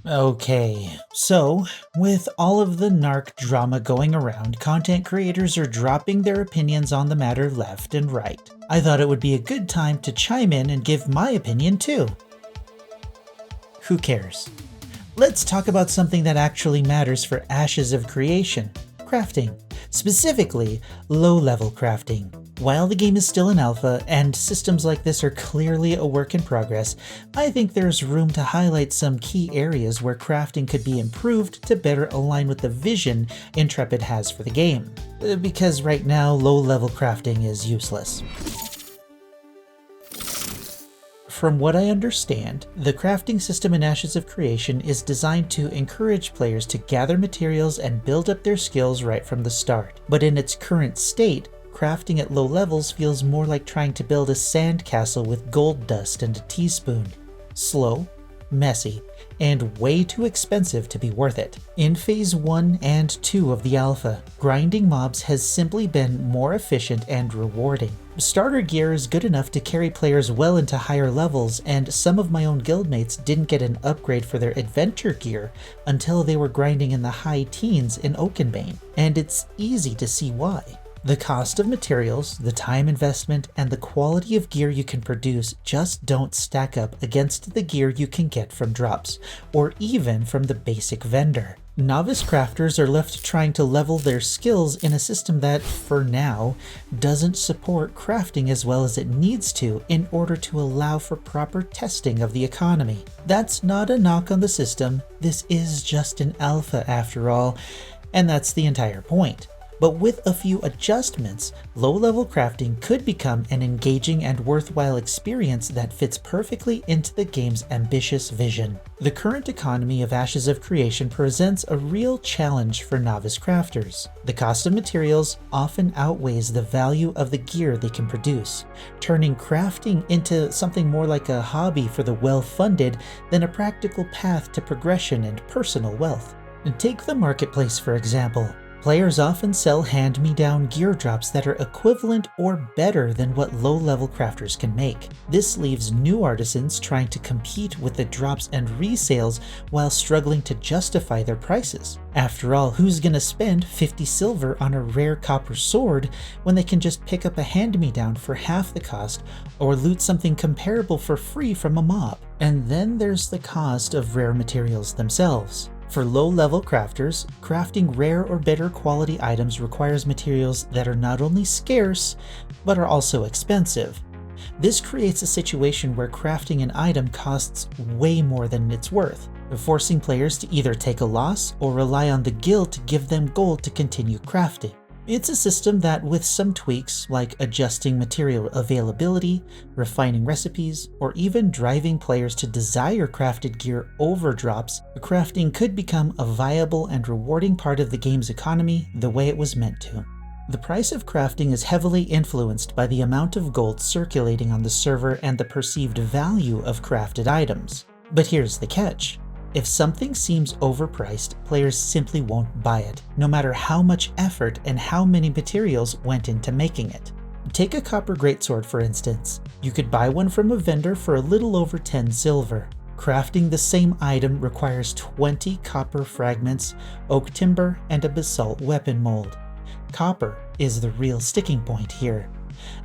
Okay, so with all of the Narc drama going around, content creators are dropping their opinions on the matter left and right. I thought it would be a good time to chime in and give my opinion too. Who cares? Let's talk about something that actually matters for Ashes of Creation: crafting. Specifically, low-level crafting. While the game is still in alpha, and systems like this are clearly a work in progress, I think there's room to highlight some key areas where crafting could be improved to better align with the vision Intrepid has for the game. Because right now, low-level crafting is useless. From what I understand, the crafting system in Ashes of Creation is designed to encourage players to gather materials and build up their skills right from the start. But in its current state, crafting at low levels feels more like trying to build a sandcastle with gold dust and a teaspoon. Slow, messy, and way too expensive to be worth it. In Phase 1 and 2 of the alpha, grinding mobs has simply been more efficient and rewarding. Starter gear is good enough to carry players well into higher levels, and some of my own guildmates didn't get an upgrade for their adventure gear until they were grinding in the high teens in Oakenbane, and it's easy to see why. The cost of materials, the time investment, and the quality of gear you can produce just don't stack up against the gear you can get from drops, or even from the basic vendor. Novice crafters are left trying to level their skills in a system that, for now, doesn't support crafting as well as it needs to in order to allow for proper testing of the economy. That's not a knock on the system, this is just an alpha after all, and that's the entire point. But with a few adjustments, low-level crafting could become an engaging and worthwhile experience that fits perfectly into the game's ambitious vision. The current economy of Ashes of Creation presents a real challenge for novice crafters. The cost of materials often outweighs the value of the gear they can produce, turning crafting into something more like a hobby for the well-funded than a practical path to progression and personal wealth. Take the marketplace for example. Players often sell hand-me-down gear drops that are equivalent or better than what low-level crafters can make. This leaves new artisans trying to compete with the drops and resales while struggling to justify their prices. After all, who's gonna spend 50 silver on a rare copper sword when they can just pick up a hand-me-down for half the cost or loot something comparable for free from a mob? And then there's the cost of rare materials themselves. For low-level crafters, crafting rare or better quality items requires materials that are not only scarce, but are also expensive. This creates a situation where crafting an item costs way more than it's worth, forcing players to either take a loss or rely on the guild to give them gold to continue crafting. It's a system that, with some tweaks like adjusting material availability, refining recipes, or even driving players to desire crafted gear over drops, crafting could become a viable and rewarding part of the game's economy the way it was meant to. The price of crafting is heavily influenced by the amount of gold circulating on the server and the perceived value of crafted items. But here's the catch. If something seems overpriced, players simply won't buy it, no matter how much effort and how many materials went into making it. Take a copper greatsword for instance. You could buy one from a vendor for a little over 10 silver. Crafting the same item requires 20 copper fragments, oak timber, and a basalt weapon mold. Copper is the real sticking point here.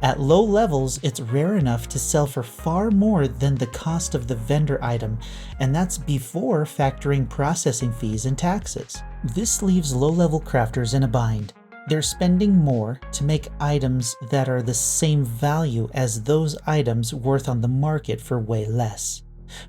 At low levels, it's rare enough to sell for far more than the cost of the vendor item, and that's before factoring processing fees and taxes. This leaves low-level crafters in a bind. They're spending more to make items that are the same value as those items worth on the market for way less.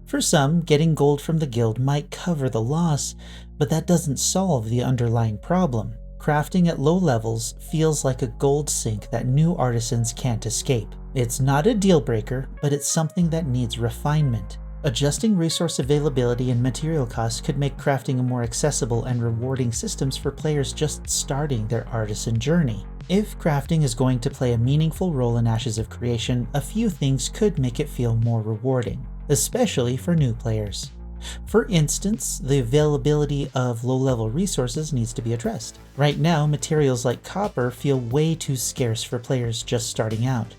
For some, getting gold from the guild might cover the loss, but that doesn't solve the underlying problem. Crafting at low levels feels like a gold sink that new artisans can't escape. It's not a deal breaker, but it's something that needs refinement. Adjusting resource availability and material costs could make crafting a more accessible and rewarding system for players just starting their artisan journey. If crafting is going to play a meaningful role in Ashes of Creation, a few things could make it feel more rewarding, especially for new players. For instance, the availability of low-level resources needs to be addressed. Right now, materials like copper feel way too scarce for players just starting out.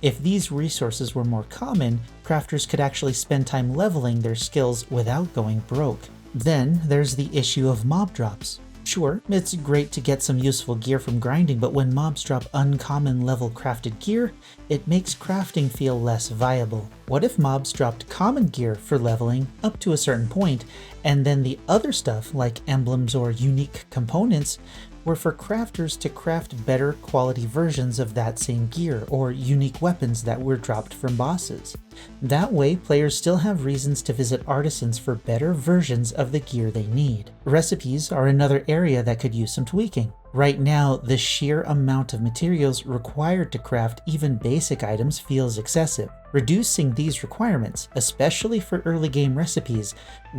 If these resources were more common, crafters could actually spend time leveling their skills without going broke. Then there's the issue of mob drops. Sure, it's great to get some useful gear from grinding, but when mobs drop uncommon level crafted gear, it makes crafting feel less viable. What if mobs dropped common gear for leveling up to a certain point, and then the other stuff like emblems or unique components were for crafters to craft better quality versions of that same gear or unique weapons that were dropped from bosses? That way, players still have reasons to visit artisans for better versions of the gear they need. Recipes are another area that could use some tweaking. Right now, the sheer amount of materials required to craft even basic items feels excessive. Reducing these requirements, especially for early game recipes,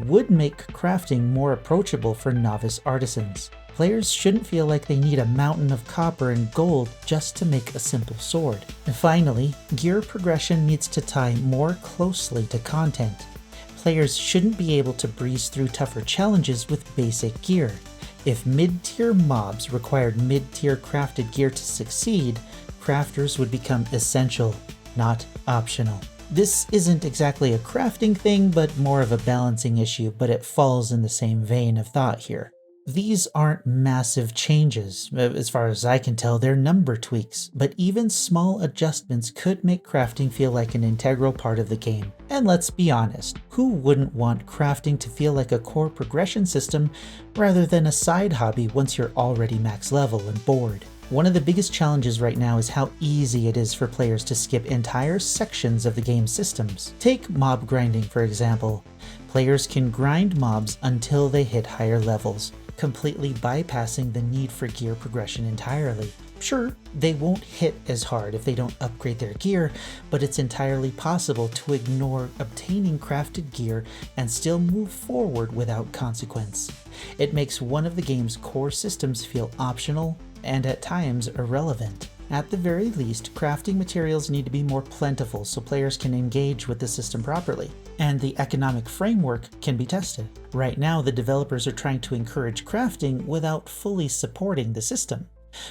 would make crafting more approachable for novice artisans. Players shouldn't feel like they need a mountain of copper and gold just to make a simple sword. And finally, gear progression needs to tie more closely to content. Players shouldn't be able to breeze through tougher challenges with basic gear. If mid-tier mobs required mid-tier crafted gear to succeed, crafters would become essential, not optional. This isn't exactly a crafting thing, but more of a balancing issue, but it falls in the same vein of thought here. These aren't massive changes. As far as I can tell, they're number tweaks, but even small adjustments could make crafting feel like an integral part of the game. And let's be honest, who wouldn't want crafting to feel like a core progression system rather than a side hobby once you're already max level and bored? One of the biggest challenges right now is how easy it is for players to skip entire sections of the game's systems. Take mob grinding, for example. Players can grind mobs until they hit higher levels, completely bypassing the need for gear progression entirely. Sure, they won't hit as hard if they don't upgrade their gear, but it's entirely possible to ignore obtaining crafted gear and still move forward without consequence. It makes one of the game's core systems feel optional and at times irrelevant. At the very least, crafting materials need to be more plentiful so players can engage with the system properly, and the economic framework can be tested. Right now, the developers are trying to encourage crafting without fully supporting the system.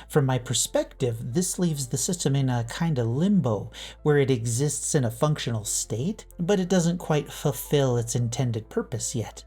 From my perspective, this leaves the system in a kind of limbo, where it exists in a functional state, but it doesn't quite fulfill its intended purpose yet.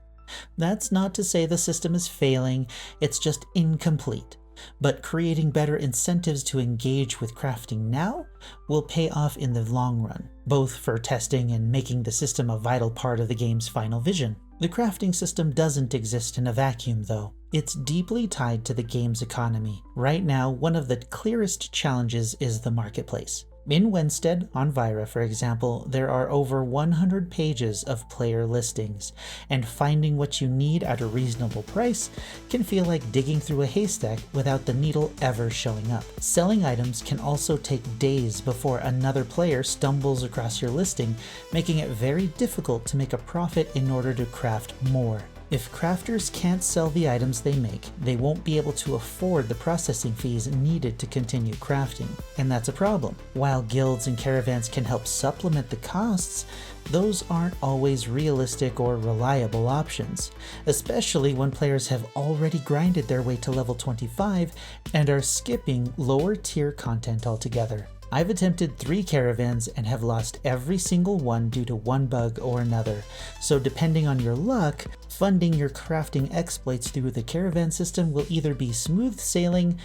That's not to say the system is failing, it's just incomplete. But creating better incentives to engage with crafting now will pay off in the long run, both for testing and making the system a vital part of the game's final vision. The crafting system doesn't exist in a vacuum, though. It's deeply tied to the game's economy. Right now, one of the clearest challenges is the marketplace. In Winstead, on Vyra, for example, there are over 100 pages of player listings, and finding what you need at a reasonable price can feel like digging through a haystack without the needle ever showing up. Selling items can also take days before another player stumbles across your listing, making it very difficult to make a profit in order to craft more. If crafters can't sell the items they make, they won't be able to afford the processing fees needed to continue crafting, and that's a problem. While guilds and caravans can help supplement the costs, those aren't always realistic or reliable options, especially when players have already grinded their way to level 25 and are skipping lower tier content altogether. I've attempted 3 caravans and have lost every single one due to one bug or another, so depending on your luck, funding your crafting exploits through the caravan system will either be smooth sailing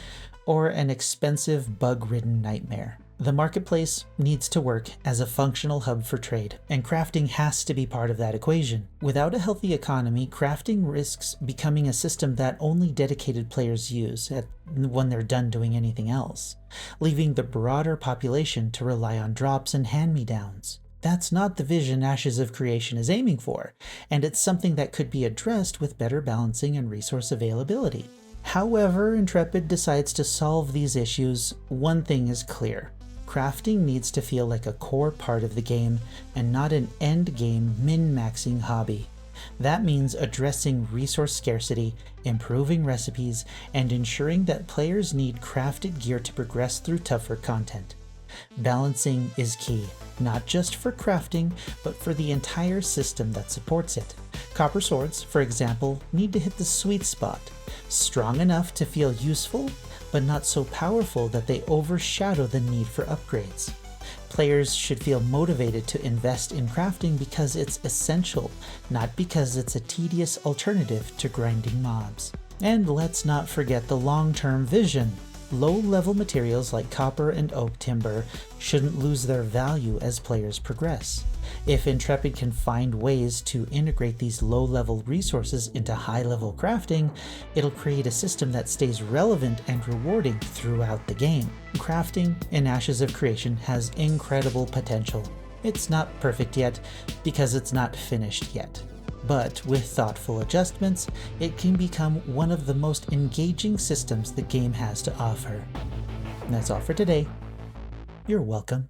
or an expensive bug-ridden nightmare. The marketplace needs to work as a functional hub for trade, and crafting has to be part of that equation. Without a healthy economy, crafting risks becoming a system that only dedicated players use when they're done doing anything else, leaving the broader population to rely on drops and hand-me-downs. That's not the vision Ashes of Creation is aiming for, and it's something that could be addressed with better balancing and resource availability. However Intrepid decides to solve these issues, one thing is clear. Crafting needs to feel like a core part of the game and not an end-game min-maxing hobby. That means addressing resource scarcity, improving recipes, and ensuring that players need crafted gear to progress through tougher content. Balancing is key, not just for crafting, but for the entire system that supports it. Copper swords, for example, need to hit the sweet spot, strong enough to feel useful, but not so powerful that they overshadow the need for upgrades. Players should feel motivated to invest in crafting because it's essential, not because it's a tedious alternative to grinding mobs. And let's not forget the long-term vision. Low-level materials like copper and oak timber shouldn't lose their value as players progress. If Intrepid can find ways to integrate these low-level resources into high-level crafting, it'll create a system that stays relevant and rewarding throughout the game. Crafting in Ashes of Creation has incredible potential. It's not perfect yet, because it's not finished yet. But with thoughtful adjustments, it can become one of the most engaging systems the game has to offer. And that's all for today. You're welcome.